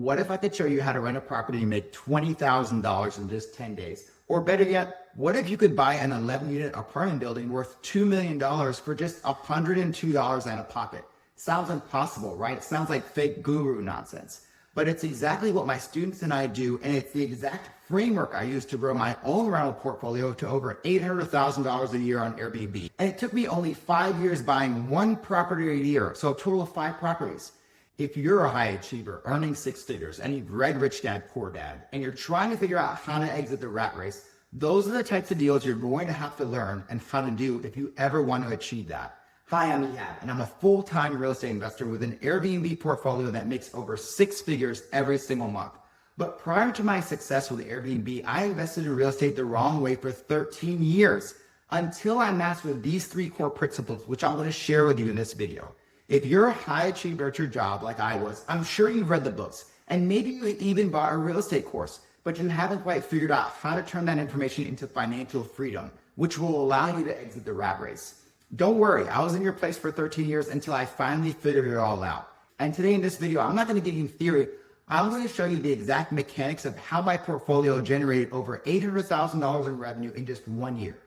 What if I could show you how to rent a property and make $20,000 in just 10 days? Or better yet, what if you could buy an 11-unit apartment building worth $2 million for just $102 out of pocket? Sounds impossible, right? It sounds like fake guru nonsense. But it's exactly what my students and I do, and it's the exact framework I use to grow my own rental portfolio to over $800,000 a year on Airbnb. And it took me only 5 years buying one property a year, so a total of 5 properties. If you're a high achiever earning 6 figures and you've read Rich Dad, Poor Dad, and you're trying to figure out how to exit the rat race, those are the types of deals you're going to have to learn and how to do if you ever want to achieve that. Hi, I'm Ihab, and I'm a full-time real estate investor with an Airbnb portfolio that makes over 6 figures every single month. But prior to my success with Airbnb, I invested in real estate the wrong way for 13 years until I mastered these 3 core principles, which I'm going to share with you in this video. If you're a high achiever at your job like I was, I'm sure you've read the books, and maybe you even bought a real estate course, but you haven't quite figured out how to turn that information into financial freedom, which will allow you to exit the rat race. Don't worry, I was in your place for 13 years until I finally figured it all out. And today in this video, I'm not going to give you theory. I'm going to show you the exact mechanics of how my portfolio generated over $800,000 in revenue in just 1 year.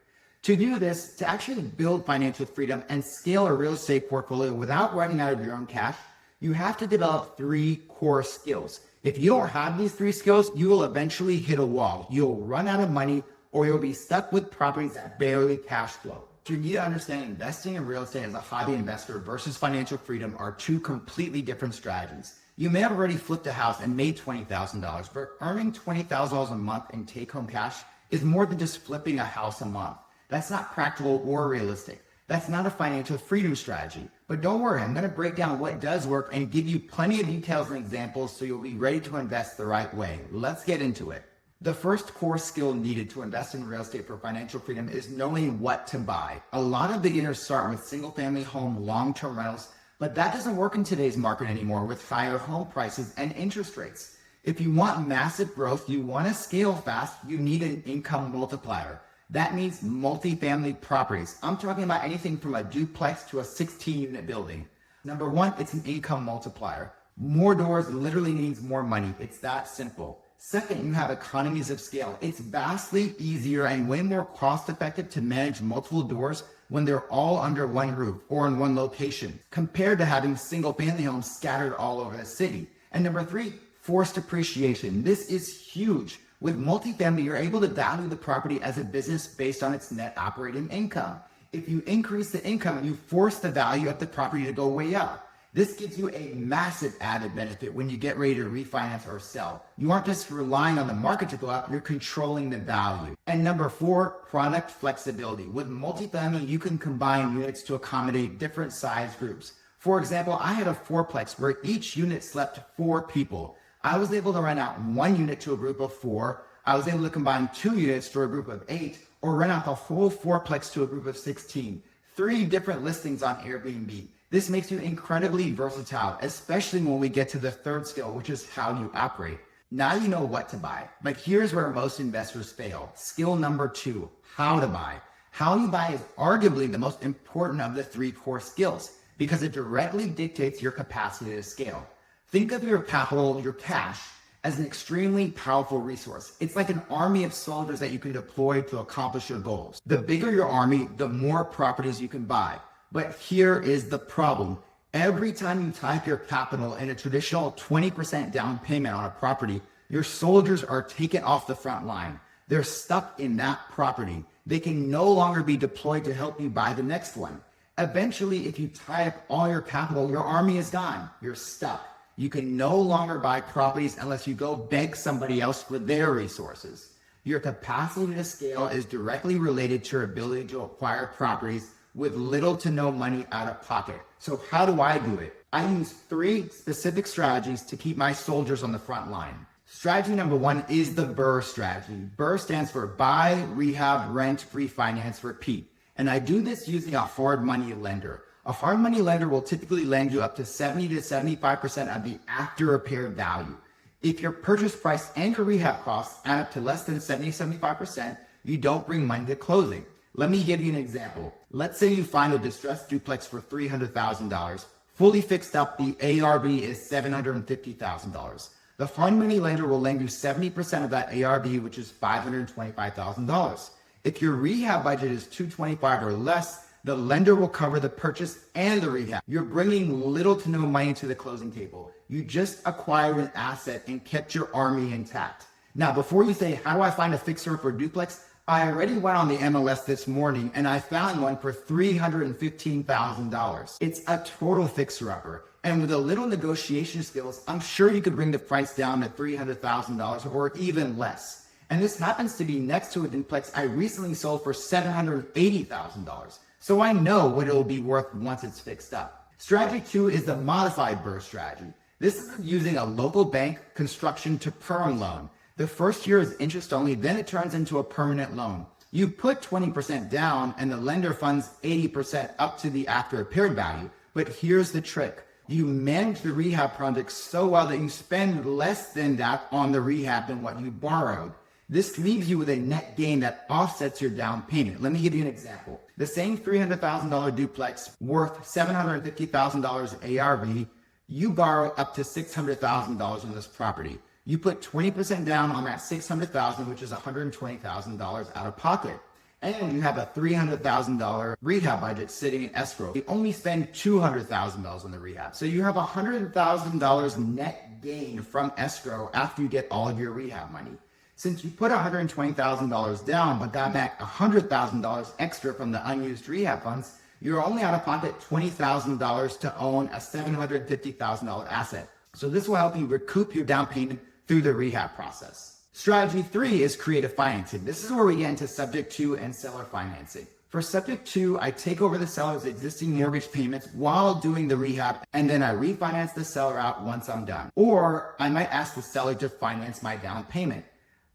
To do this, to actually build financial freedom and scale a real estate portfolio without running out of your own cash, you have to develop 3 core skills. If you don't have these 3 skills, you will eventually hit a wall. You'll run out of money, or you'll be stuck with properties that barely cash flow. You need to understand investing in real estate as a hobby investor versus financial freedom are 2 completely different strategies. You may have already flipped a house and made $20,000, but earning $20,000 a month in take-home cash is more than just flipping a house a month. That's not practical or realistic. That's not a financial freedom strategy. But don't worry, I'm going to break down what does work and give you plenty of details and examples so you'll be ready to invest the right way. Let's get into it. The first core skill needed to invest in real estate for financial freedom is knowing what to buy. A lot of beginners start with single-family home long-term rentals, but that doesn't work in today's market anymore with higher home prices and interest rates. If you want massive growth, you want to scale fast, you need an income multiplier. That means multifamily properties. I'm talking about anything from a duplex to a 16-unit building. Number 1, it's an income multiplier. More doors literally means more money. It's that simple. Second, you have economies of scale. It's vastly easier and way more cost-effective to manage multiple doors when they're all under one roof or in one location, compared to having single-family homes scattered all over the city. And number 3, forced appreciation. This is huge. With multifamily, you're able to value the property as a business based on its net operating income. If you increase the income, you force the value of the property to go way up. This gives you a massive added benefit when you get ready to refinance or sell. You aren't just relying on the market to go up, you're controlling the value. And number 4, product flexibility. With multifamily, you can combine units to accommodate different size groups. For example, I had a 4-plex where each unit slept 4 people. I was able to rent out 1 unit to a group of 4. I was able to combine 2 units to a group of 8, or rent out the whole 4-plex to a group of 16. 3 different listings on Airbnb. This makes you incredibly versatile, especially when we get to the 3rd skill, which is how you operate. Now you know what to buy, but here's where most investors fail. Skill number 2, how to buy. How you buy is arguably the most important of the 3 core skills because it directly dictates your capacity to scale. Think of your capital, your cash, as an extremely powerful resource. It's like an army of soldiers that you can deploy to accomplish your goals. The bigger your army, the more properties you can buy. But here is the problem. Every time you type your capital in a traditional 20% down payment on a property, your soldiers are taken off the front line. They're stuck in that property. They can no longer be deployed to help you buy the next one. Eventually, if you tie up all your capital, your army is gone. You're stuck. You can no longer buy properties unless you go beg somebody else for their resources. Your capacity to scale is directly related to your ability to acquire properties with little to no money out of pocket. So how do I do it? I use 3 specific strategies to keep my soldiers on the front line. Strategy number 1 is the BRRRR strategy. BRRRR stands for buy, rehab, rent, refinance, repeat. And I do this using a hard money lender. A hard money lender will typically lend you up to 70 to 75% of the after repair value. If your purchase price and your rehab costs add up to less than 70-75%, you don't bring money to closing. Let me give you an example. Let's say you find a distressed duplex for $300,000. Fully fixed up, the ARV is $750,000. The hard money lender will lend you 70% of that ARV, which is $525,000. If your rehab budget is $225,000 or less, the lender will cover the purchase and the rehab. You're bringing little to no money to the closing table. You just acquired an asset and kept your army intact. Now, before you say, how do I find a fixer for duplex? I already went on the MLS this morning and I found one for $315,000. It's a total fixer-upper. And with a little negotiation skills, I'm sure you could bring the price down to $300,000 or even less. And this happens to be next to a duplex I recently sold for $780,000. So I know what it'll be worth once it's fixed up. Strategy 2 is the modified burst strategy. This is using a local bank construction to perm loan. The first year is interest only, then it turns into a permanent loan. You put 20% down and the lender funds 80% up to the after repaired value. But here's the trick. You manage the rehab project so well that you spend less than that on the rehab than what you borrowed. This leaves you with a net gain that offsets your down payment. Let me give you an example. The same $300,000 duplex worth $750,000 ARV, you borrow up to $600,000 on this property. You put 20% down on that $600,000, which is $120,000 out of pocket. And you have a $300,000 rehab budget sitting in escrow. You only spend $200,000 on the rehab. So you have $100,000 net gain from escrow after you get all of your rehab money. Since you put $120,000 down, but got back $100,000 extra from the unused rehab funds, you're only out of pocket $20,000 to own a $750,000 asset. So this will help you recoup your down payment through the rehab process. Strategy 3 is creative financing. This is where we get into subject to and seller financing. For subject to, I take over the seller's existing mortgage payments while doing the rehab, and then I refinance the seller out once I'm done. Or I might ask the seller to finance my down payment.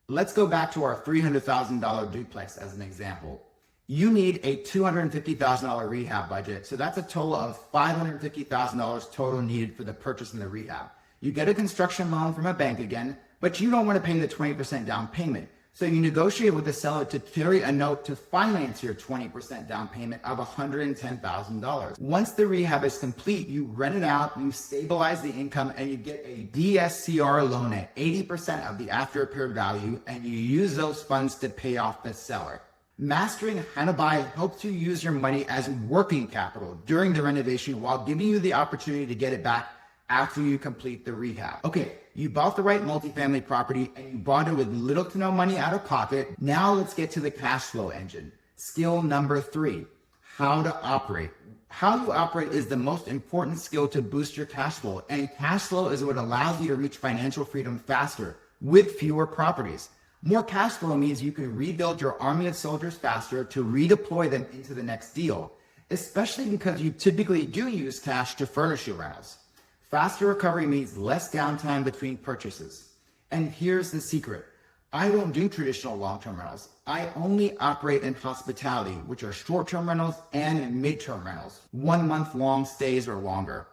Let's go back to our $300,000 duplex as an example. You need a $250,000 rehab budget, so that's a total of $550,000 total needed for the purchase and the rehab. You get a construction loan from a bank again, but you don't want to pay the 20% down payment. So you negotiate with the seller to carry a note to finance your 20% down payment of $110,000. Once the rehab is complete, you rent it out, you stabilize the income, and you get a DSCR loan at 80% of the after repaired value, and you use those funds to pay off the seller. Mastering how to buy helps you use your money as working capital during the renovation while giving you the opportunity to get it back after you complete the rehab. Okay, you bought the right multifamily property and you bought it with little to no money out of pocket. Now let's get to the cash flow engine. Skill number 3, how to operate. How you operate is the most important skill to boost your cash flow, and cash flow is what allows you to reach financial freedom faster with fewer properties. More cash flow means you can rebuild your army of soldiers faster to redeploy them into the next deal, especially because you typically do use cash to furnish your rentals. Faster recovery means less downtime between purchases. And here's the secret. I don't do traditional long-term rentals. I only operate in hospitality, which are short-term rentals and mid-term rentals, 1 month long stays or longer.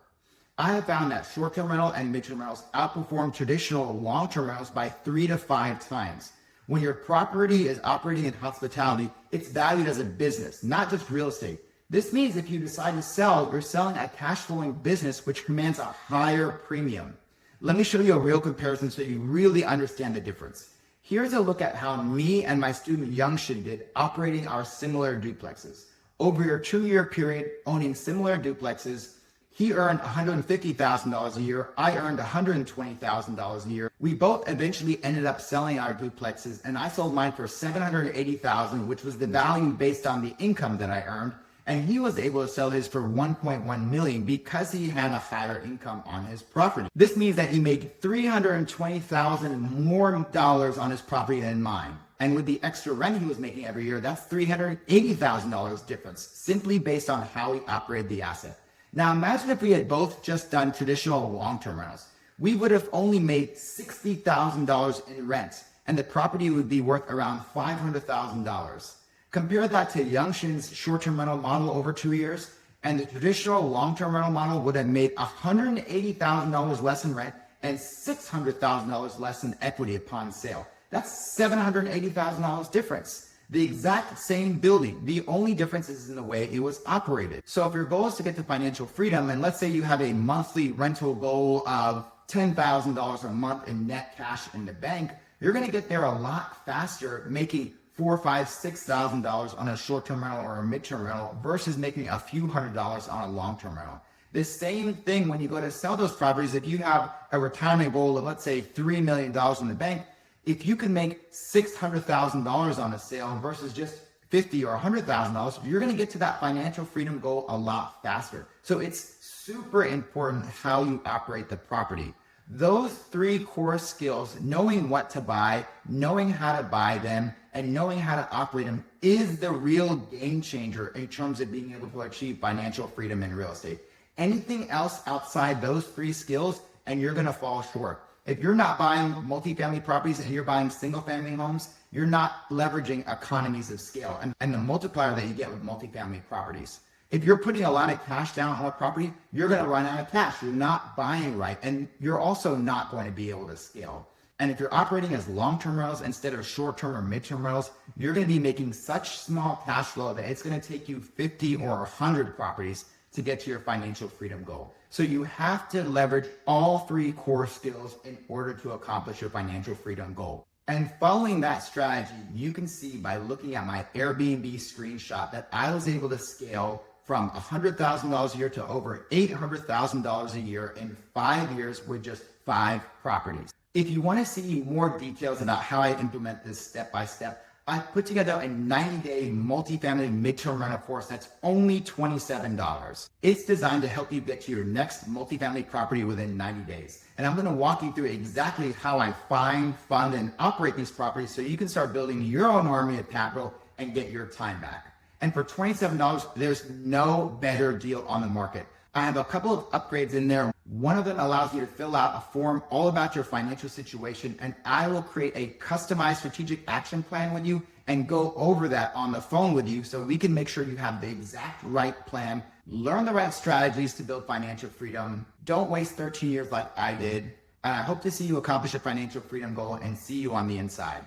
I have found that short-term rental and mid-term rentals outperform traditional long-term rentals by 3 to 5 times. When your property is operating in hospitality, it's valued as a business, not just real estate. This means if you decide to sell, you're selling a cash flowing business which commands a higher premium. Let me show you a real comparison so you really understand the difference. Here's a look at how me and my student Youngshin did operating our similar duplexes. Over a 2-year period owning similar duplexes, he earned $150,000 a year. I earned $120,000 a year. We both eventually ended up selling our duplexes, and I sold mine for $780,000, which was the value based on the income that I earned. And he was able to sell his for $1.1 million because he had a higher income on his property. This means that he made $320,000 more dollars on his property than mine. And with the extra rent he was making every year, that's $380,000 difference, simply based on how he operated the asset. Now imagine if we had both just done traditional long-term rentals. We would have only made $60,000 in rent, and the property would be worth around $500,000. Compare that to Youngshin's short-term rental model over 2 years, and the traditional long-term rental model would have made $180,000 less in rent and $600,000 less in equity upon sale. That's $780,000 difference. The exact same building. The only difference is in the way it was operated. So if your goal is to get to financial freedom, and let's say you have a monthly rental goal of $10,000 a month in net cash in the bank, you're going to get there a lot faster making $4,000, $5,000, $6,000 on a short-term rental or a mid-term rental versus making a few $100s on a long-term rental. The same thing when you go to sell those properties. If you have a retirement goal of, let's say, $3 million in the bank, if you can make $600,000 on a sale versus just $50,000 or $100,000, you're going to get to that financial freedom goal a lot faster. So it's super important how you operate the property. Those three core skills, knowing what to buy, knowing how to buy them, and knowing how to operate them, is the real game changer in terms of being able to achieve financial freedom in real estate. Anything else outside those three skills, and you're going to fall short. If you're not buying multifamily properties and you're buying single family homes, you're not leveraging economies of scale and the multiplier that you get with multifamily properties. If you're putting a lot of cash down on a property, you're going to run out of cash. You're not buying right, and you're also not going to be able to scale. And if you're operating as long-term rentals instead of short-term or mid-term rentals, you're going to be making such small cash flow that it's going to take you 50 or 100 properties to get to your financial freedom goal. So you have to leverage all three core skills in order to accomplish your financial freedom goal. And following that strategy, you can see by looking at my Airbnb screenshot that I was able to scale from $100,000 a year to over $800,000 a year in 5 years with just 5 properties. If you want to see more details about how I implement this step by step, I put together a 90-day multifamily midterm rental course that's only $27. It's designed to help you get to your next multifamily property within 90 days. And I'm going to walk you through exactly how I find, fund, and operate these properties so you can start building your own army of capital and get your time back. And for $27, there's no better deal on the market. I have a couple of upgrades in there. One of them allows you to fill out a form all about your financial situation, and I will create a customized strategic action plan with you and go over that on the phone with you so we can make sure you have the exact right plan, learn the right strategies to build financial freedom. Don't waste 13 years like I did. And I hope to see you accomplish a financial freedom goal and see you on the inside.